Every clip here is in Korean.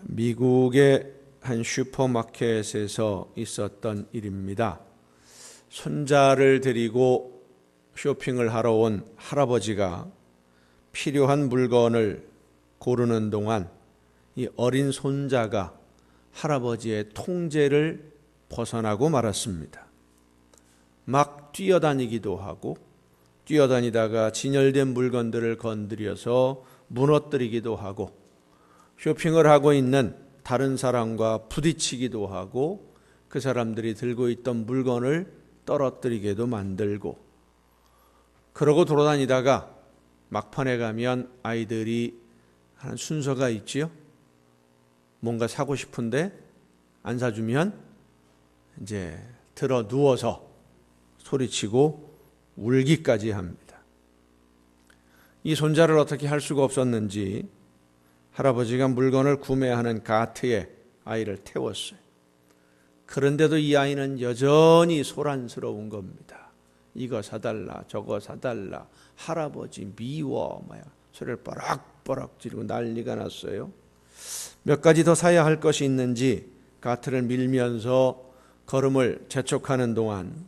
미국의 한 슈퍼마켓에서 있었던 일입니다. 손자를 데리고 쇼핑을 하러 온 할아버지가 필요한 물건을 고르는 동안 이 어린 손자가 할아버지의 통제를 벗어나고 말았습니다. 막 뛰어다니기도 하고 뛰어다니다가 진열된 물건들을 건드려서 무너뜨리기도 하고 쇼핑을 하고 있는 다른 사람과 부딪히기도 하고 그 사람들이 들고 있던 물건을 떨어뜨리게도 만들고, 그러고 돌아다니다가 막판에 가면 아이들이 하는 순서가 있지요. 뭔가 사고 싶은데 안 사주면 이제 들어 누워서 소리치고 울기까지 합니다. 이 손자를 어떻게 할 수가 없었는지 할아버지가 물건을 구매하는 카트에 아이를 태웠어요. 그런데도 이 아이는 여전히 소란스러운 겁니다. 이거 사달라, 저거 사달라, 할아버지 미워, 소리를 뻐락뻐락 지르고 난리가 났어요. 몇 가지 더 사야 할 것이 있는지 카트를 밀면서 걸음을 재촉하는 동안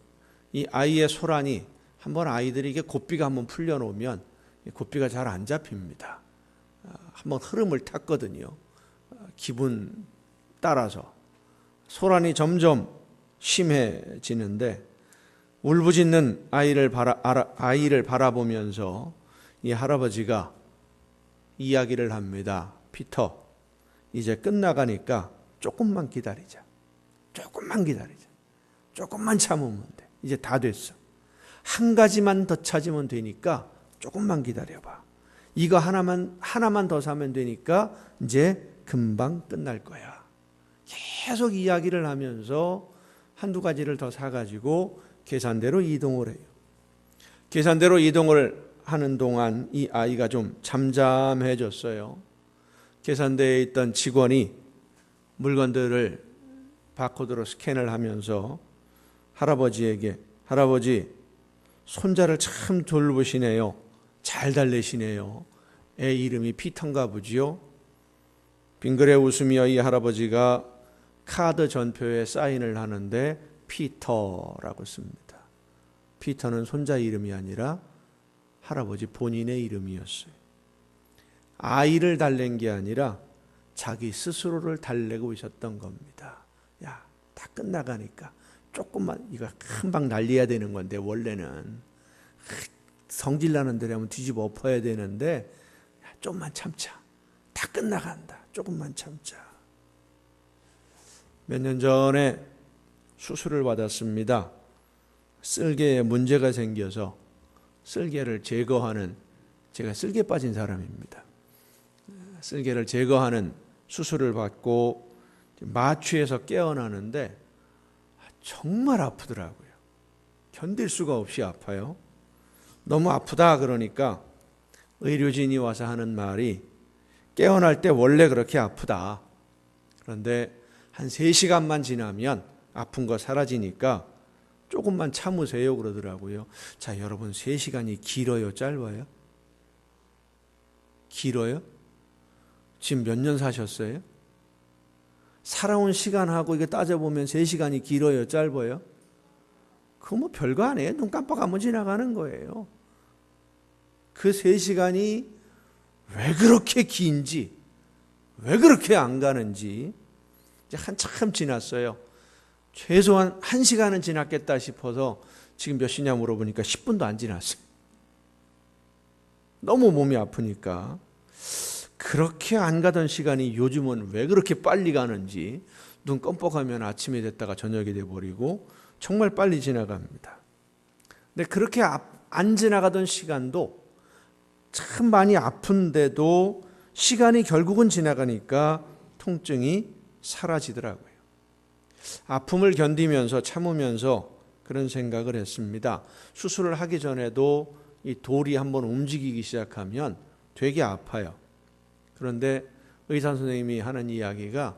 이 아이의 소란이, 한번 아이들이 이게 고삐가 한번 풀려놓으면 고삐가 잘 안 잡힙니다. 한번 흐름을 탔거든요. 기분 따라서 소란이 점점 심해지는데 울부짖는 아이를 바라보면서 이 할아버지가 이야기를 합니다. 피터, 이제 끝나가니까 조금만 기다리자. 조금만 참으면 돼. 이제 다 됐어. 한 가지만 더 찾으면 되니까 조금만 기다려봐. 이거 하나만 더 사면 되니까 이제 금방 끝날 거야. 계속 이야기를 하면서 한두 가지를 더 사가지고 계산대로 이동을 해요. 계산대로 이동을 하는 동안 이 아이가 좀 잠잠해졌어요. 계산대에 있던 직원이 물건들을 바코드로 스캔을 하면서 할아버지에게, 할아버지 손자를 참 돌보시네요. 잘 달래시네요. 애 이름이 피터인가 보지요. 빙그레 웃으며 이 할아버지가 카드 전표에 사인을 하는데 피터라고 씁니다. 피터는 손자 이름이 아니라 할아버지 본인의 이름이었어요. 아이를 달랜 게 아니라 자기 스스로를 달래고 있었던 겁니다. 야, 다 끝나가니까 조금만, 이거 금방 날려야 되는 건데 원래는 성질나는 대로 하면 뒤집어 엎어야 되는데 좀만 참자. 다 끝나간다. 조금만 참자. 몇 년 전에 수술을 받았습니다. 쓸개에 문제가 생겨서 쓸개를 제거하는, 제가 쓸개 빠진 사람입니다. 쓸개를 제거하는 수술을 받고 마취해서 깨어나는데 정말 아프더라고요. 견딜 수가 없이 아파요. 너무 아프다 그러니까 의료진이 와서 하는 말이, 깨어날 때 원래 그렇게 아프다. 그런데 한 3시간만 지나면 아픈 거 사라지니까 조금만 참으세요 그러더라고요. 자, 여러분, 3시간이 길어요, 짧아요? 길어요? 지금 몇 년 사셨어요? 살아온 시간하고 이게 따져보면 3시간이 길어요, 짧아요? 그거 뭐 별거 아니에요. 눈 깜빡하면 지나가는 거예요. 그 3시간이 왜 그렇게 긴지, 왜 그렇게 안 가는지 이제 한참 지났어요. 최소한 1시간은 지났겠다 싶어서 지금 몇 시냐 물어보니까 10분도 안 지났어요. 너무 몸이 아프니까. 그렇게 안 가던 시간이 요즘은 왜 그렇게 빨리 가는지, 눈 껌뻑하면 아침이 됐다가 저녁이 돼버리고 정말 빨리 지나갑니다. 근데 그렇게 안 지나가던 시간도 참 많이 아픈데도 시간이 결국은 지나가니까 통증이 사라지더라고요. 아픔을 견디면서 참으면서 그런 생각을 했습니다. 수술을 하기 전에도 이 돌이 한번 움직이기 시작하면 되게 아파요. 그런데 의사 선생님이 하는 이야기가,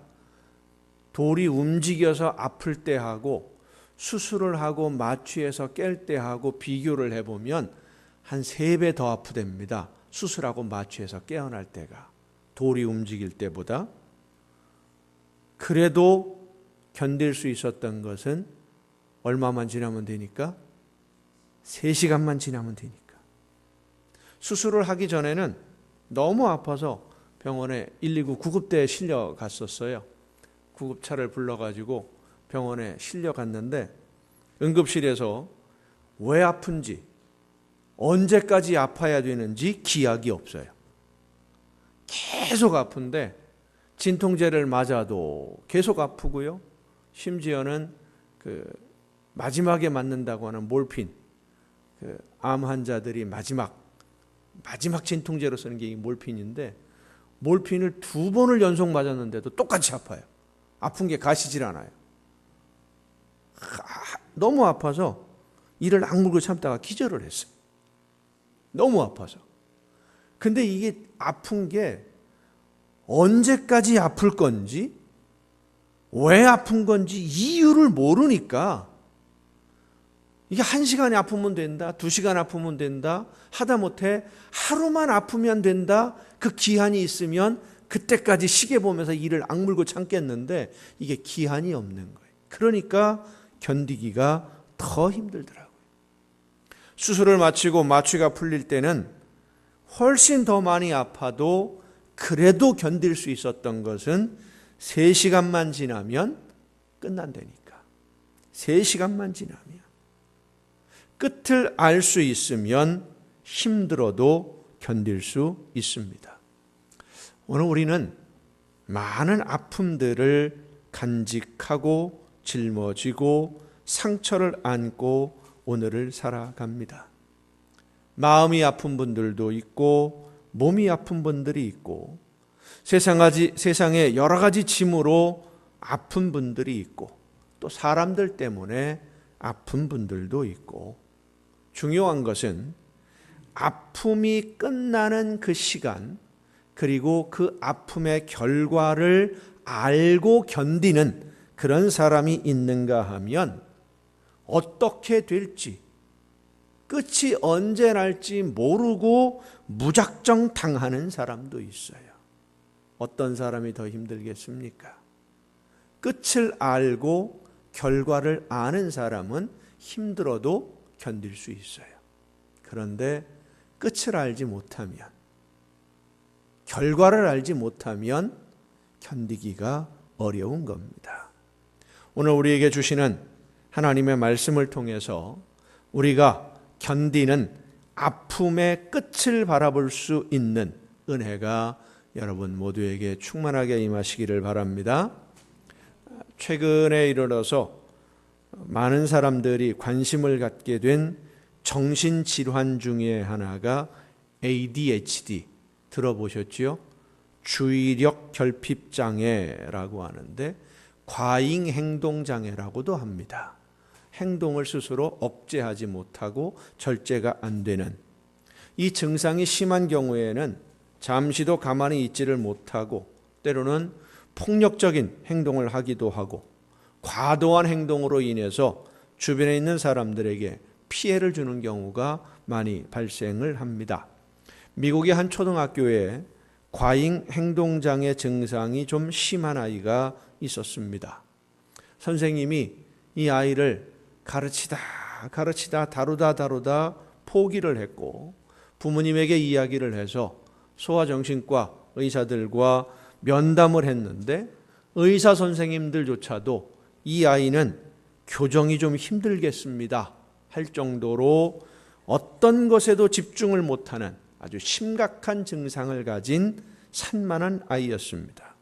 돌이 움직여서 아플 때 하고 수술을 하고 마취해서 깰 때 하고 비교를 해보면 한 3배 더 아프답니다. 수술하고 마취해서 깨어날 때가, 돌이 움직일 때보다. 그래도 견딜 수 있었던 것은 얼마만 지나면 되니까? 3시간만 지나면 되니까. 수술을 하기 전에는 너무 아파서 병원에 119 구급대에 실려갔었어요. 구급차를 불러가지고 병원에 실려갔는데 응급실에서 왜 아픈지, 언제까지 아파야 되는지 기약이 없어요. 계속 아픈데 진통제를 맞아도 계속 아프고요. 심지어는 마지막에 맞는다고 하는 몰핀, 암 환자들이 마지막 진통제로 쓰는 게 이 몰핀인데, 몰핀을 2번을 연속 맞았는데도 똑같이 아파요. 아픈 게 가시질 않아요. 너무 아파서 이를 악물고 참다가 기절을 했어요. 너무 아파서. 근데 이게 아픈 게 언제까지 아플 건지, 왜 아픈 건지 이유를 모르니까 이게 1시간이 아프면 된다, 2시간 아프면 된다, 하다못해 하루만 아프면 된다, 그 기한이 있으면 그때까지 시계 보면서 이를 악물고 참겠는데 이게 기한이 없는 거예요. 그러니까 견디기가 더 힘들더라고요. 수술을 마치고 마취가 풀릴 때는 훨씬 더 많이 아파도 그래도 견딜 수 있었던 것은 3시간만 지나면 끝난다니까. 3시간만 지나면. 끝을 알 수 있으면 힘들어도 견딜 수 있습니다. 오늘 우리는 많은 아픔들을 간직하고 짊어지고 상처를 안고 오늘을 살아갑니다. 마음이 아픈 분들도 있고 몸이 아픈 분들이 있고 세상에 여러 가지 짐으로 아픈 분들이 있고 또 사람들 때문에 아픈 분들도 있고, 중요한 것은 아픔이 끝나는 그 시간, 그리고 그 아픔의 결과를 알고 견디는 그런 사람이 있는가 하면 어떻게 될지, 끝이 언제 날지 모르고 무작정 당하는 사람도 있어요. 어떤 사람이 더 힘들겠습니까? 끝을 알고 결과를 아는 사람은 힘들어도 견딜 수 있어요. 그런데 끝을 알지 못하면, 결과를 알지 못하면 견디기가 어려운 겁니다. 오늘 우리에게 주시는 하나님의 말씀을 통해서 우리가 견디는 아픔의 끝을 바라볼 수 있는 은혜가 여러분 모두에게 충만하게 임하시기를 바랍니다. 최근에 이르러서 많은 사람들이 관심을 갖게 된 정신질환 중에 하나가 ADHD, 들어보셨지요? 주의력 결핍 장애라고 하는데 과잉 행동 장애라고도 합니다. 행동을 스스로 억제하지 못하고 절제가 안 되는, 이 증상이 심한 경우에는 잠시도 가만히 있지를 못하고 때로는 폭력적인 행동을 하기도 하고 과도한 행동으로 인해서 주변에 있는 사람들에게 피해를 주는 경우가 많이 발생을 합니다. 미국의 한 초등학교에 과잉 행동장애 증상이 좀 심한 아이가 있었습니다. 선생님이 이 아이를 가르치다 다루다 포기를 했고 부모님에게 이야기를 해서 소아정신과 의사들과 면담을 했는데 의사 선생님들조차도 이 아이는 교정이 좀 힘들겠습니다 할 정도로 어떤 것에도 집중을 못하는 아주 심각한 증상을 가진 산만한 아이였습니다.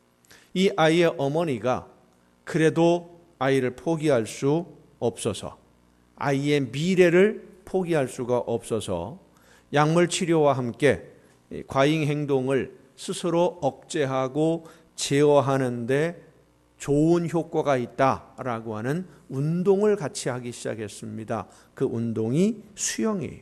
이 아이의 어머니가 그래도 아이를 포기할 수 없어서, 아이의 미래를 포기할 수가 없어서 약물 치료와 함께 과잉 행동을 스스로 억제하고 제어하는 데 좋은 효과가 있다라고 하는 운동을 같이 하기 시작했습니다. 그 운동이 수영이에요.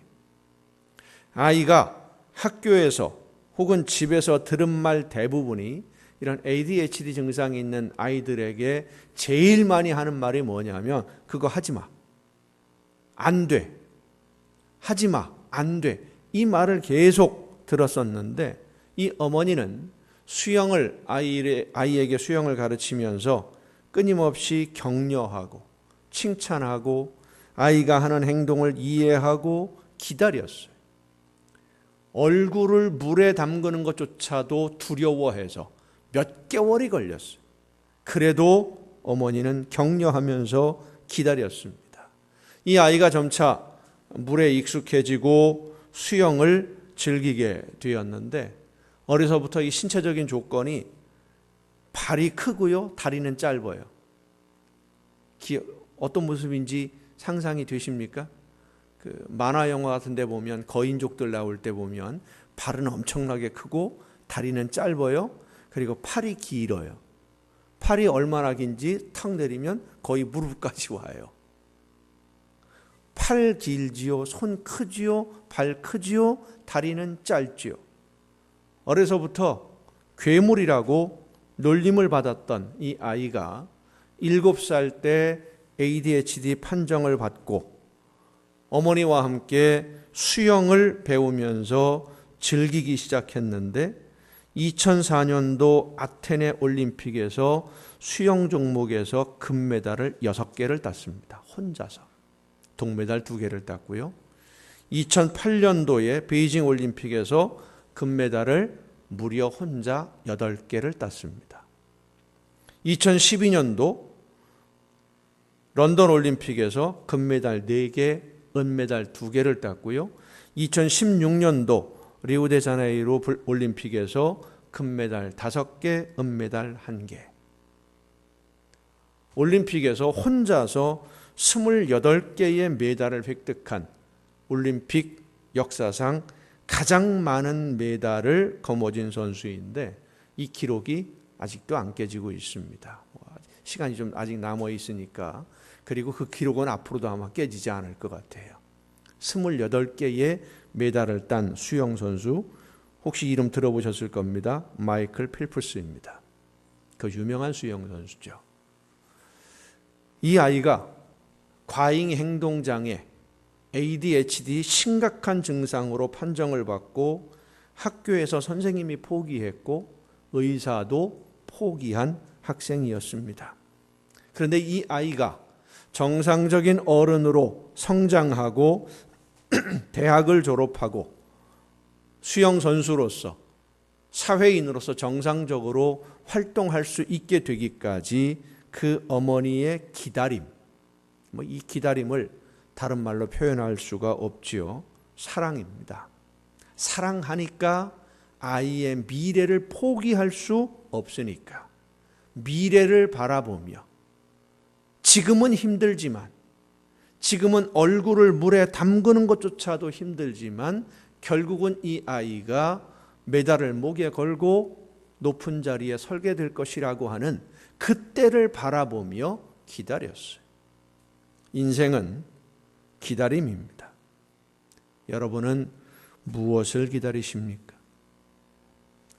아이가 학교에서 혹은 집에서 들은 말 대부분이 이런 ADHD 증상이 있는 아이들에게 제일 많이 하는 말이 뭐냐면 그거 하지 마, 안 돼, 하지 마, 안 돼, 이 말을 계속 들었었는데 이 어머니는 아이에게 수영을 가르치면서 끊임없이 격려하고 칭찬하고 아이가 하는 행동을 이해하고 기다렸어요. 얼굴을 물에 담그는 것조차도 두려워해서 몇 개월이 걸렸어요. 그래도 어머니는 격려하면서 기다렸습니다. 이 아이가 점차 물에 익숙해지고 수영을 즐기게 되었는데 어려서부터 이 신체적인 조건이 발이 크고요, 다리는 짧아요. 어떤 모습인지 상상이 되십니까? 그 만화 영화 같은 데 보면 거인족들 나올 때 보면 발은 엄청나게 크고 다리는 짧아요. 그리고 팔이 길어요. 팔이 얼마나 긴지 탁 내리면 거의 무릎까지 와요. 팔 길지요, 손 크지요, 발 크지요, 다리는 짧지요. 어려서부터 괴물이라고 놀림을 받았던 이 아이가 7살 때 ADHD 판정을 받고 어머니와 함께 수영을 배우면서 즐기기 시작했는데 2004년도 아테네 올림픽에서 수영 종목에서 금메달을 6개를 땄습니다. 혼자서. 동메달 2개를 땄고요. 2008년도에 베이징 올림픽에서 금메달을 무려 혼자 8개를 땄습니다. 2012년도 런던 올림픽에서 금메달 4개, 은메달 2개를 땄고요. 2016년도 리우데자네이루 올림픽에서 금메달 5개, 은메달 1개. 올림픽에서 혼자서 28개의 메달을 획득한 올림픽 역사상 가장 많은 메달을 거머쥔 선수인데 이 기록이 아직도 안 깨지고 있습니다. 시간이 좀 아직 남아 있으니까. 그리고 그 기록은 앞으로도 아마 깨지지 않을 것 같아요. 28개의 메달을 딴 수영 선수, 혹시 이름 들어보셨을 겁니다. 마이클 필프스입니다. 그 유명한 수영 선수죠. 이 아이가 과잉 행동장애, ADHD 심각한 증상으로 판정을 받고 학교에서 선생님이 포기했고 의사도 포기한 학생이었습니다. 그런데 이 아이가 정상적인 어른으로 성장하고 대학을 졸업하고 수영 선수로서 사회인으로서 정상적으로 활동할 수 있게 되기까지 그 어머니의 기다림, 이 기다림을 다른 말로 표현할 수가 없지요. 사랑입니다. 사랑하니까 아이의 미래를 포기할 수 없으니까 미래를 바라보며 지금은 힘들지만 지금은 얼굴을 물에 담그는 것조차도 힘들지만 결국은 이 아이가 메달을 목에 걸고 높은 자리에 설게 될 것이라고 하는 그때를 바라보며 기다렸어요. 인생은 기다림입니다. 여러분은 무엇을 기다리십니까?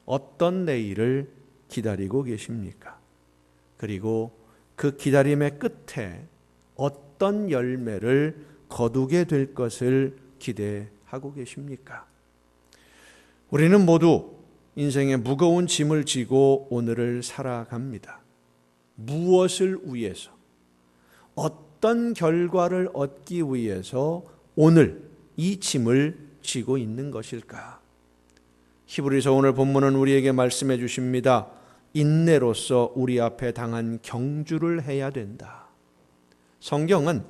어떤 내일을 기다리고 계십니까? 그리고 그 기다림의 끝에 어떤 열매를 거두게 될 것을 기대하고 계십니까? 우리는 모두 인생의 무거운 짐을 지고 오늘을 살아갑니다. 무엇을 위해서, 어떤 결과를 얻기 위해서 오늘 이 짐을 지고 있는 것일까? 히브리서 오늘 본문은 우리에게 말씀해 주십니다. 인내로서 우리 앞에 당한 경주를 해야 된다. 성경은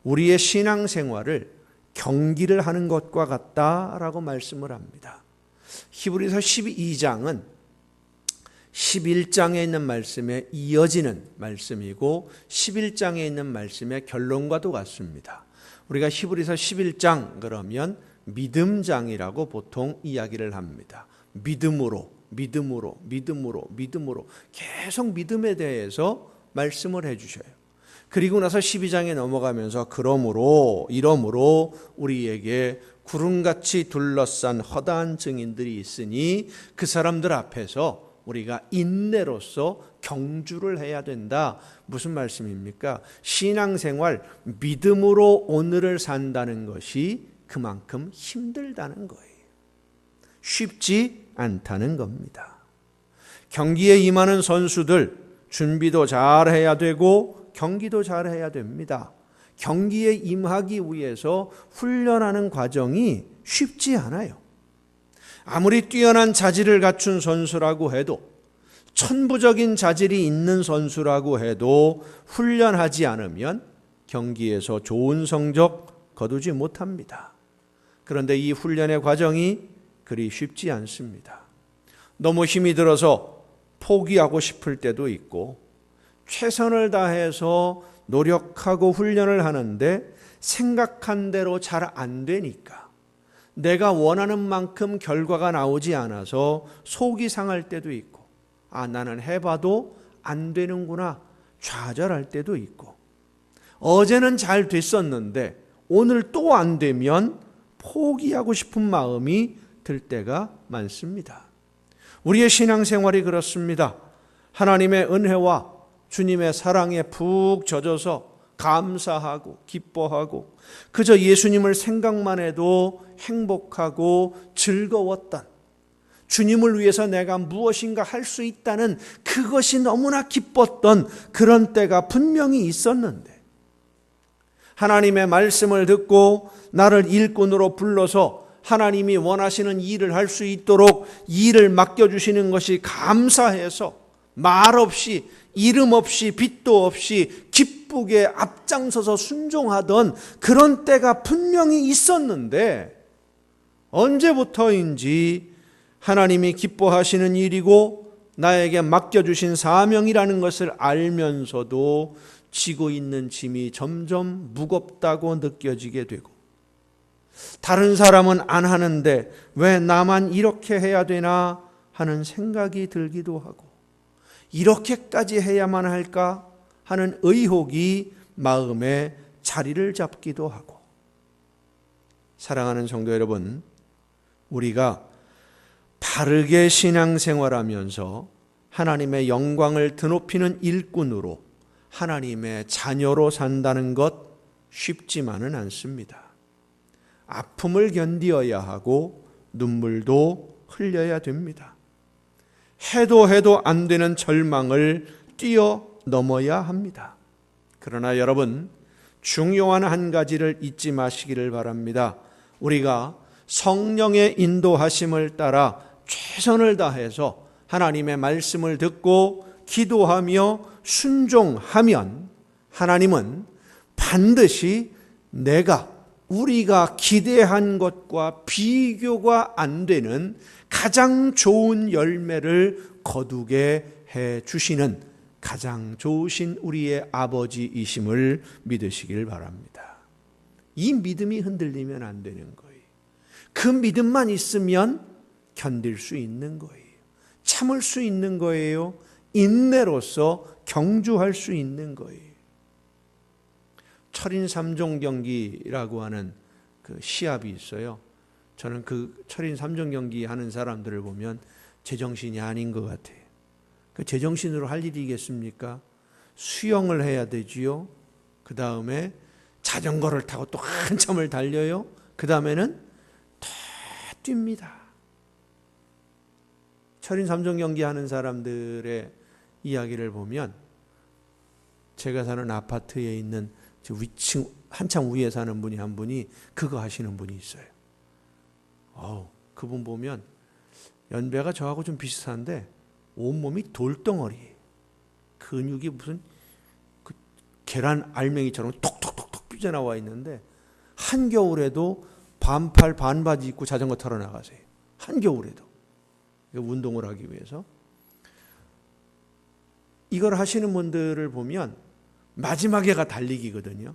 우리의 신앙생활을 경기를 하는 것과 같다라고 말씀을 합니다. 히브리서 12장은 11장에 있는 말씀에 이어지는 말씀이고 11장에 있는 말씀의 결론과도 같습니다. 우리가 히브리서 11장 그러면 믿음장이라고 보통 이야기를 합니다. 믿음으로 계속 믿음에 대해서 말씀을 해주셔요. 그리고 나서 12장에 넘어가면서 이러므로 우리에게 구름같이 둘러싼 허다한 증인들이 있으니 그 사람들 앞에서 우리가 인내로서 경주를 해야 된다. 무슨 말씀입니까? 신앙생활 믿음으로 오늘을 산다는 것이 그만큼 힘들다는 거예요. 쉽지 않다는 겁니다. 경기에 임하는 선수들 준비도 잘해야 되고 경기도 잘해야 됩니다. 경기에 임하기 위해서 훈련하는 과정이 쉽지 않아요. 아무리 뛰어난 자질을 갖춘 선수라고 해도, 천부적인 자질이 있는 선수라고 해도 훈련하지 않으면 경기에서 좋은 성적 거두지 못합니다. 그런데 이 훈련의 과정이 그리 쉽지 않습니다. 너무 힘이 들어서 포기하고 싶을 때도 있고, 최선을 다해서 노력하고 훈련을 하는데 생각한 대로 잘 안 되니까, 내가 원하는 만큼 결과가 나오지 않아서 속이 상할 때도 있고, 나는 해봐도 안 되는구나 좌절할 때도 있고, 어제는 잘 됐었는데 오늘 또 안 되면 포기하고 싶은 마음이 들 때가 많습니다. 우리의 신앙생활이 그렇습니다. 하나님의 은혜와 주님의 사랑에 푹 젖어서 감사하고 기뻐하고 그저 예수님을 생각만 해도 행복하고 즐거웠던, 주님을 위해서 내가 무엇인가 할 수 있다는 그것이 너무나 기뻤던 그런 때가 분명히 있었는데, 하나님의 말씀을 듣고 나를 일꾼으로 불러서 하나님이 원하시는 일을 할 수 있도록 일을 맡겨주시는 것이 감사해서 말없이 이름 없이 빚도 없이 기쁘게 앞장서서 순종하던 그런 때가 분명히 있었는데, 언제부터인지 하나님이 기뻐하시는 일이고 나에게 맡겨주신 사명이라는 것을 알면서도 지고 있는 짐이 점점 무겁다고 느껴지게 되고, 다른 사람은 안 하는데 왜 나만 이렇게 해야 되나 하는 생각이 들기도 하고, 이렇게까지 해야만 할까 하는 의혹이 마음에 자리를 잡기도 하고. 사랑하는 성도 여러분, 우리가 바르게 신앙생활하면서 하나님의 영광을 드높이는 일꾼으로, 하나님의 자녀로 산다는 것 쉽지만은 않습니다. 아픔을 견디어야 하고 눈물도 흘려야 됩니다. 해도 안 되는 절망을 뛰어넘어야 합니다. 그러나 여러분, 중요한 한 가지를 잊지 마시기를 바랍니다. 우리가 성령의 인도하심을 따라 최선을 다해서 하나님의 말씀을 듣고 기도하며 순종하면 하나님은 반드시 우리가 기대한 것과 비교가 안 되는 가장 좋은 열매를 거두게 해 주시는 가장 좋으신 우리의 아버지이심을 믿으시길 바랍니다. 이 믿음이 흔들리면 안 되는 거예요. 그 믿음만 있으면 견딜 수 있는 거예요. 참을 수 있는 거예요. 인내로서 경주할 수 있는 거예요. 철인 3종 경기라고 하는 그 시합이 있어요. 저는 그 철인 3종 경기 하는 사람들을 보면 제정신이 아닌 것 같아요. 그 제정신으로 할 일이겠습니까? 수영을 해야 되지요. 그 다음에 자전거를 타고 또 한참을 달려요. 그 다음에는 다 뜁니다. 철인 3종 경기 하는 사람들의 이야기를 보면, 제가 사는 아파트에 있는 위층 한참 위에 사는 분이 한 분이 그거 하시는 분이 있어요. 그분 보면 연배가 저하고 좀 비슷한데 온몸이 돌덩어리, 근육이 무슨 그 계란 알맹이처럼 톡톡톡톡 삐져나와 있는데, 한겨울에도 반팔 반바지 입고 자전거 타러 나가세요. 한겨울에도 운동을 하기 위해서. 이걸 하시는 분들을 보면 마지막에가 달리기거든요.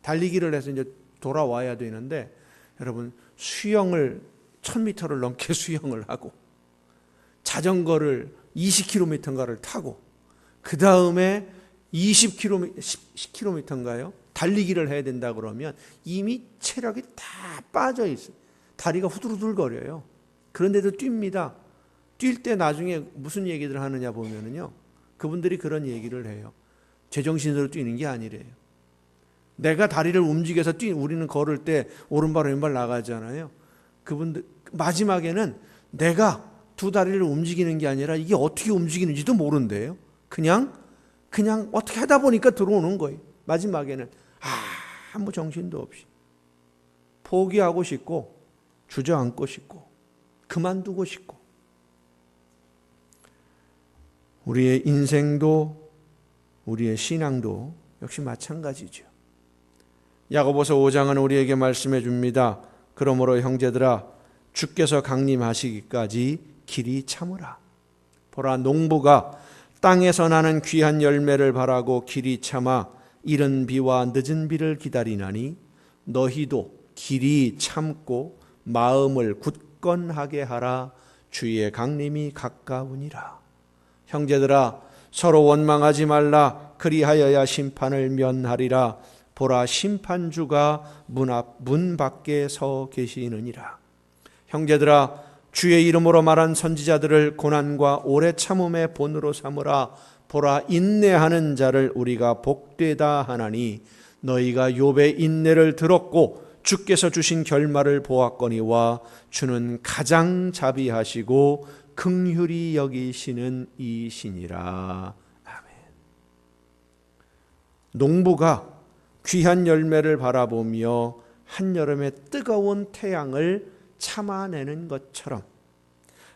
달리기를 해서 이제 돌아와야 되는데, 여러분, 수영을 1000m를 넘게 수영을 하고 자전거를 20km인가를 타고 그 다음에 10km인가요? 달리기를 해야 된다 그러면 이미 체력이 다 빠져 있어요. 다리가 후들후들거려요. 그런데도 뜁니다. 뛸 때 나중에 무슨 얘기를 하느냐 보면은요, 그분들이 그런 얘기를 해요. 제정신으로 뛰는 게 아니래요. 내가 다리를 움직여서 우리는 걸을 때 오른발 왼발 나가잖아요. 그분들 마지막에는 내가 두 다리를 움직이는 게 아니라 이게 어떻게 움직이는지도 모른대요. 그냥 어떻게 하다 보니까 들어오는 거예요. 마지막에는 아무 정신도 없이 포기하고 싶고 주저앉고 싶고 그만두고 싶고. 우리의 인생도 우리의 신앙도 역시 마찬가지죠. 야고보서 5장은 우리에게 말씀해 줍니다. 그러므로 형제들아 주께서 강림하시기까지 길이 참으라. 보라, 농부가 땅에서 나는 귀한 열매를 바라고 길이 참아 이른 비와 늦은 비를 기다리나니 너희도 길이 참고 마음을 굳건하게 하라. 주의 강림이 가까우니라. 형제들아 서로 원망하지 말라. 그리하여야 심판을 면하리라. 보라, 심판주가 문 밖에 서 계시느니라. 형제들아 주의 이름으로 말한 선지자들을 고난과 오래 참음의 본으로 삼으라. 보라, 인내하는 자를 우리가 복되다 하나니 너희가 욥의 인내를 들었고 주께서 주신 결말을 보았거니와 주는 가장 자비하시고 긍휼히 여기시는 이시니라. 아멘. 농부가 귀한 열매를 바라보며 한여름의 뜨거운 태양을 참아내는 것처럼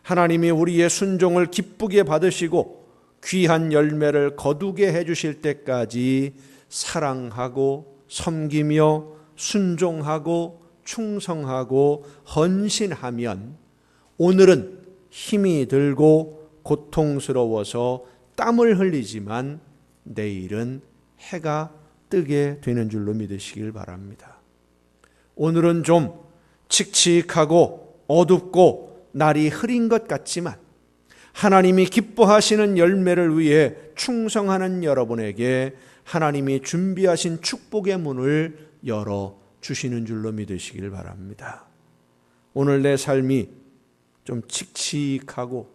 하나님이 우리의 순종을 기쁘게 받으시고 귀한 열매를 거두게 해주실 때까지 사랑하고 섬기며 순종하고 충성하고 헌신하면 오늘은 힘이 들고 고통스러워서 땀을 흘리지만 내일은 해가 뜨게 되는 줄로 믿으시길 바랍니다. 오늘은 좀 칙칙하고 어둡고 날이 흐린 것 같지만 하나님이 기뻐하시는 열매를 위해 충성하는 여러분에게 하나님이 준비하신 축복의 문을 열어주시는 줄로 믿으시길 바랍니다. 오늘 내 삶이 좀 칙칙하고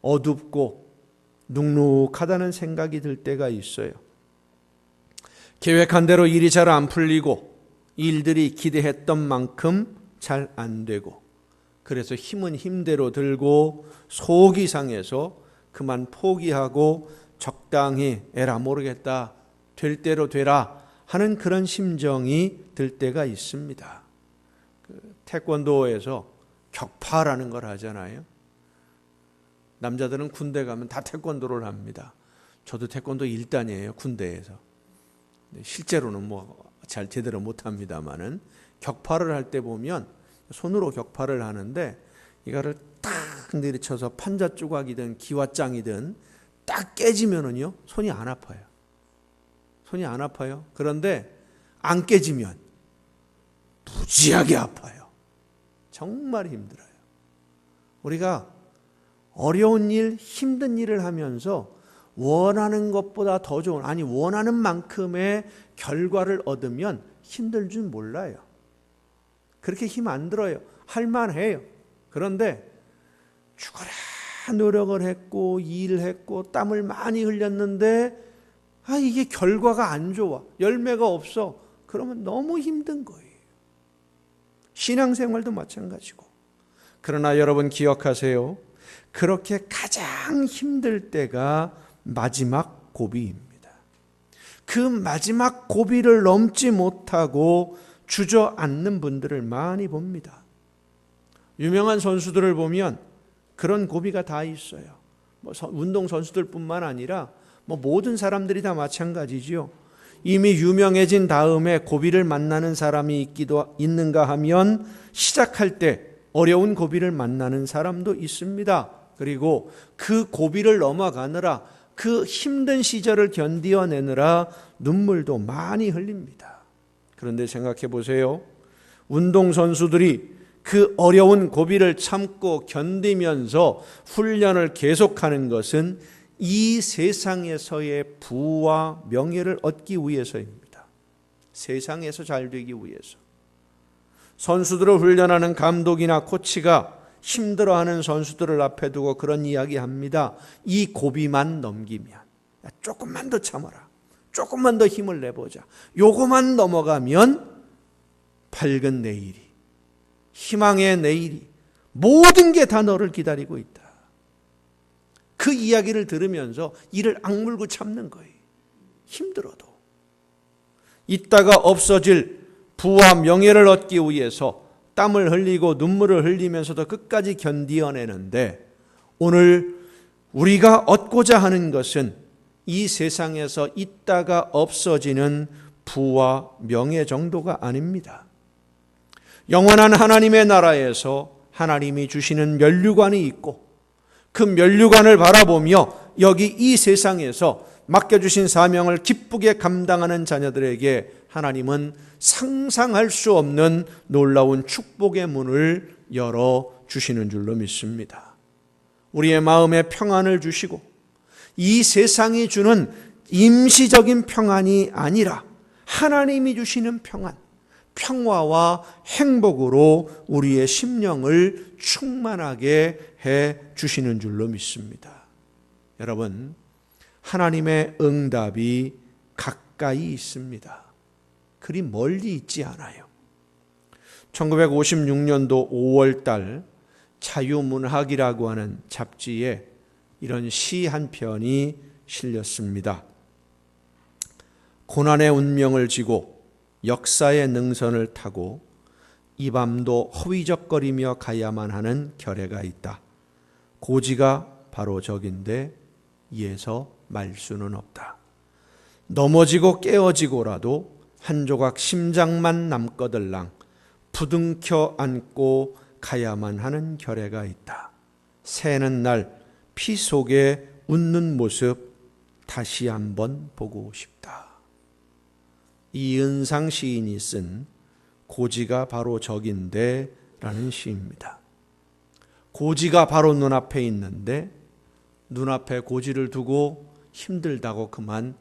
어둡고 눅눅하다는 생각이 들 때가 있어요. 계획한 대로 일이 잘 안 풀리고 일들이 기대했던 만큼 잘 안 되고 그래서 힘은 힘대로 들고 속이 상해서 그만 포기하고 적당히 에라 모르겠다 될 대로 되라 하는 그런 심정이 들 때가 있습니다. 태권도에서 격파라는 걸 하잖아요. 남자들은 군대 가면 다 태권도를 합니다. 저도 태권도 1단이에요. 군대에서. 실제로는 잘 제대로 못합니다만은 격파를 할 때 보면 손으로 격파를 하는데 이거를 딱 내리쳐서 판자 조각이든 기와장이든 딱 깨지면은요 손이 안 아파요. 손이 안 아파요. 그런데 안 깨지면 무지하게 아파요. 정말 힘들어요. 우리가 어려운 일, 힘든 일을 하면서 원하는 것보다 더 좋은, 원하는 만큼의 결과를 얻으면 힘들 줄 몰라요. 그렇게 힘 안 들어요. 할만해요. 그런데 죽어라 노력을 했고 일했고 땀을 많이 흘렸는데 이게 결과가 안 좋아. 열매가 없어. 그러면 너무 힘든 거예요. 신앙생활도 마찬가지고. 그러나 여러분 기억하세요. 그렇게 가장 힘들 때가 마지막 고비입니다. 그 마지막 고비를 넘지 못하고 주저앉는 분들을 많이 봅니다. 유명한 선수들을 보면 그런 고비가 다 있어요. 운동 선수들뿐만 아니라 모든 사람들이 다 마찬가지죠. 이미 유명해진 다음에 고비를 만나는 사람이 있는가 하면 시작할 때 어려운 고비를 만나는 사람도 있습니다. 그리고 그 고비를 넘어가느라 그 힘든 시절을 견디어내느라 눈물도 많이 흘립니다. 그런데 생각해 보세요. 운동선수들이 그 어려운 고비를 참고 견디면서 훈련을 계속하는 것은 이 세상에서의 부와 명예를 얻기 위해서입니다. 세상에서 잘 되기 위해서. 선수들을 훈련하는 감독이나 코치가 힘들어하는 선수들을 앞에 두고 그런 이야기합니다. 이 고비만 넘기면 조금만 더 참아라. 조금만 더 힘을 내보자. 요거만 넘어가면 밝은 내일이, 희망의 내일이, 모든 게 다 너를 기다리고 있다. 그 이야기를 들으면서 이를 악물고 참는 거예요. 힘들어도. 있다가 없어질 부와 명예를 얻기 위해서 땀을 흘리고 눈물을 흘리면서도 끝까지 견디어내는데, 오늘 우리가 얻고자 하는 것은 이 세상에서 있다가 없어지는 부와 명예 정도가 아닙니다. 영원한 하나님의 나라에서 하나님이 주시는 면류관이 있고, 그 면류관을 바라보며 여기 이 세상에서 맡겨주신 사명을 기쁘게 감당하는 자녀들에게 하나님은 상상할 수 없는 놀라운 축복의 문을 열어주시는 줄로 믿습니다. 우리의 마음에 평안을 주시고, 이 세상이 주는 임시적인 평안이 아니라 하나님이 주시는 평안, 평화와 행복으로 우리의 심령을 충만하게 해 주시는 줄로 믿습니다. 여러분, 하나님의 응답이 가까이 있습니다. 그리 멀리 있지 않아요. 1956년도 5월달 자유문학이라고 하는 잡지에 이런 시 한 편이 실렸습니다. 고난의 운명을 지고 역사의 능선을 타고 이 밤도 허위적거리며 가야만 하는 결례가 있다. 고지가 바로 저긴데 이에서 말 수는 없다. 넘어지고 깨어지고라도 한 조각 심장만 남거들랑 부둥켜 안고 가야만 하는 결례가 있다. 새는 날 피 속에 웃는 모습 다시 한번 보고 싶다. 이은상 시인이 쓴 고지가 바로 저긴데 라는 시입니다. 고지가 바로 눈앞에 있는데 눈앞에 고지를 두고 힘들다고 그만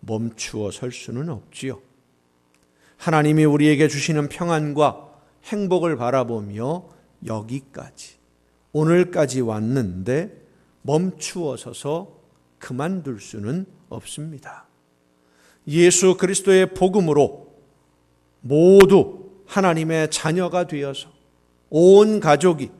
멈추어 설 수는 없지요. 하나님이 우리에게 주시는 평안과 행복을 바라보며 여기까지, 오늘까지 왔는데 멈추어 서서 그만둘 수는 없습니다. 예수 그리스도의 복음으로 모두 하나님의 자녀가 되어서 온 가족이,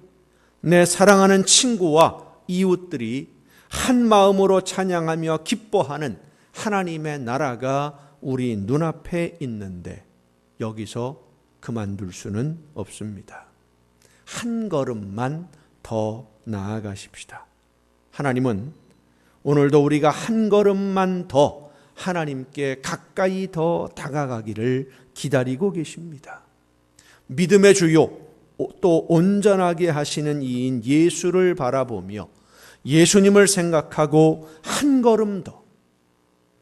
내 사랑하는 친구와 이웃들이 한 마음으로 찬양하며 기뻐하는 하나님의 나라가 우리 눈앞에 있는데 여기서 그만둘 수는 없습니다. 한 걸음만 더 나아가십시다. 하나님은 오늘도 우리가 한 걸음만 더 하나님께 가까이 더 다가가기를 기다리고 계십니다. 믿음의 주요 또 온전하게 하시는 이인 예수를 바라보며 예수님을 생각하고 한 걸음 더,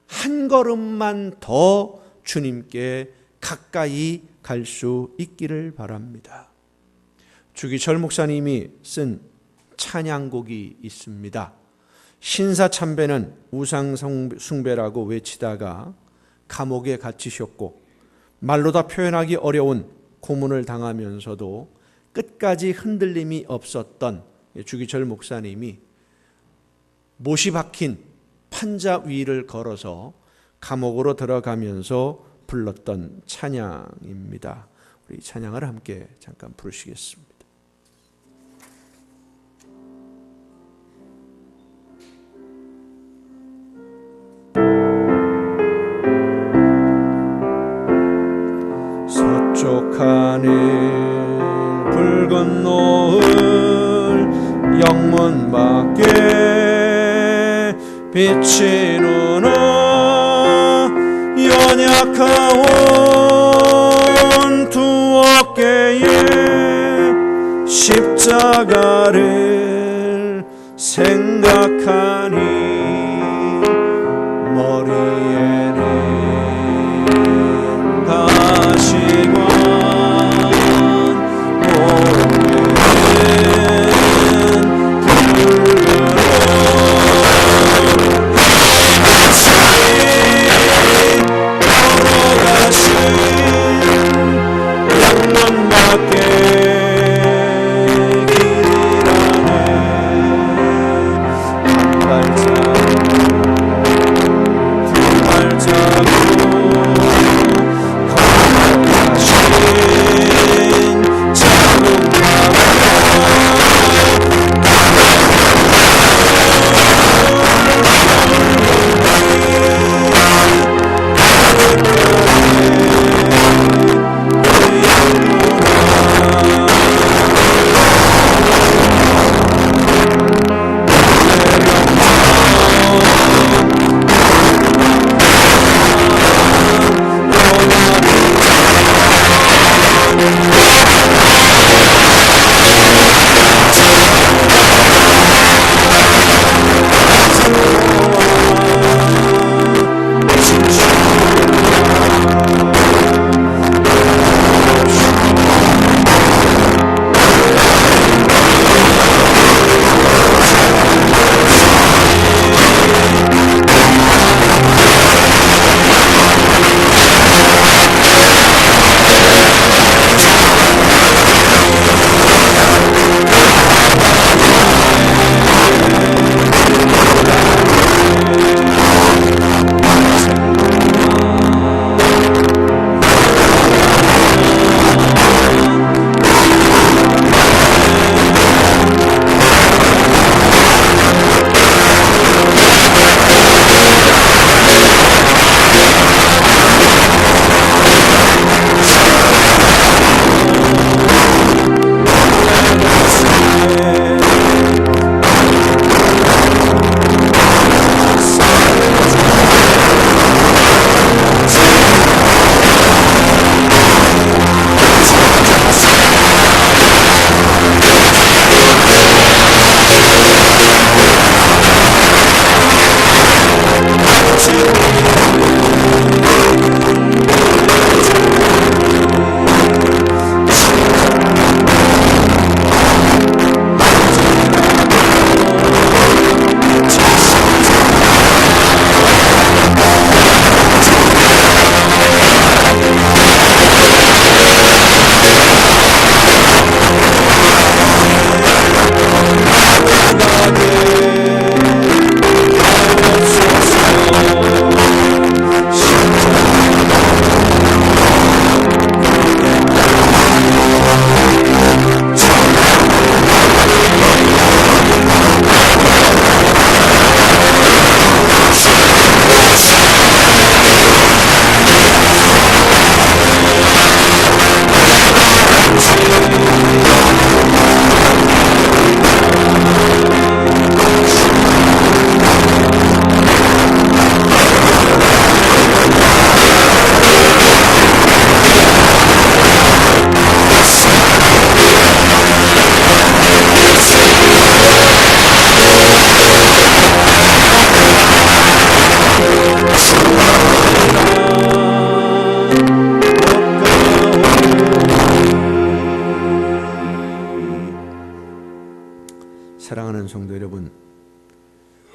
한 걸음만 더 주님께 가까이 갈 수 있기를 바랍니다. 주기철 목사님이 쓴 찬양곡이 있습니다. 신사참배는 우상숭배라고 외치다가 감옥에 갇히셨고 말로 다 표현하기 어려운 고문을 당하면서도 끝까지 흔들림이 없었던 주기철 목사님이 못이 박힌 판자 위를 걸어서 감옥으로 들어가면서 불렀던 찬양입니다. 우리 찬양을 함께 잠깐 부르시겠습니다. 서쪽 하늘 붉은 노을 영문 밖에 비치는 연약하온 두 어깨에 십자가를 생각하니 머리에는 가시관 길이라네 한 발짝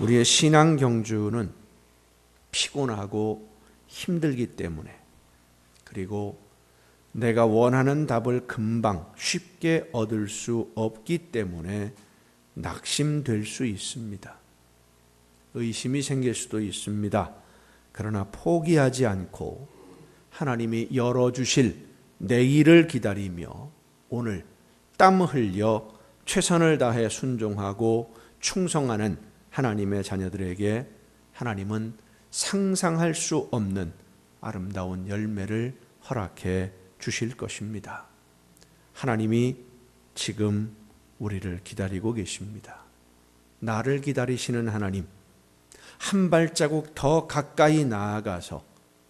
우리의 신앙 경주는 피곤하고 힘들기 때문에, 그리고 내가 원하는 답을 금방 쉽게 얻을 수 없기 때문에 낙심될 수 있습니다. 의심이 생길 수도 있습니다. 그러나 포기하지 않고 하나님이 열어주실 내일을 기다리며 오늘 땀 흘려 최선을 다해 순종하고 충성하는 하나님의 자녀들에게 하나님은 상상할 수 없는 아름다운 열매를 허락해 주실 것입니다. 하나님이 지금 우리를 기다리고 계십니다. 나를 기다리시는 하나님, 한 발자국 더 가까이 나아가서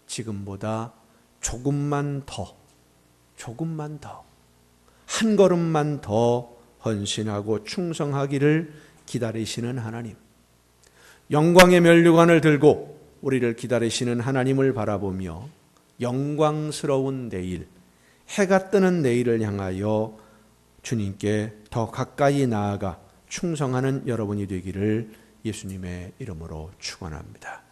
지금보다 조금만 더, 한 걸음만 더 헌신하고 충성하기를 기다리시는 하나님, 영광의 면류관을 들고 우리를 기다리시는 하나님을 바라보며 영광스러운 내일, 해가 뜨는 내일을 향하여 주님께 더 가까이 나아가 충성하는 여러분이 되기를 예수님의 이름으로 축원합니다.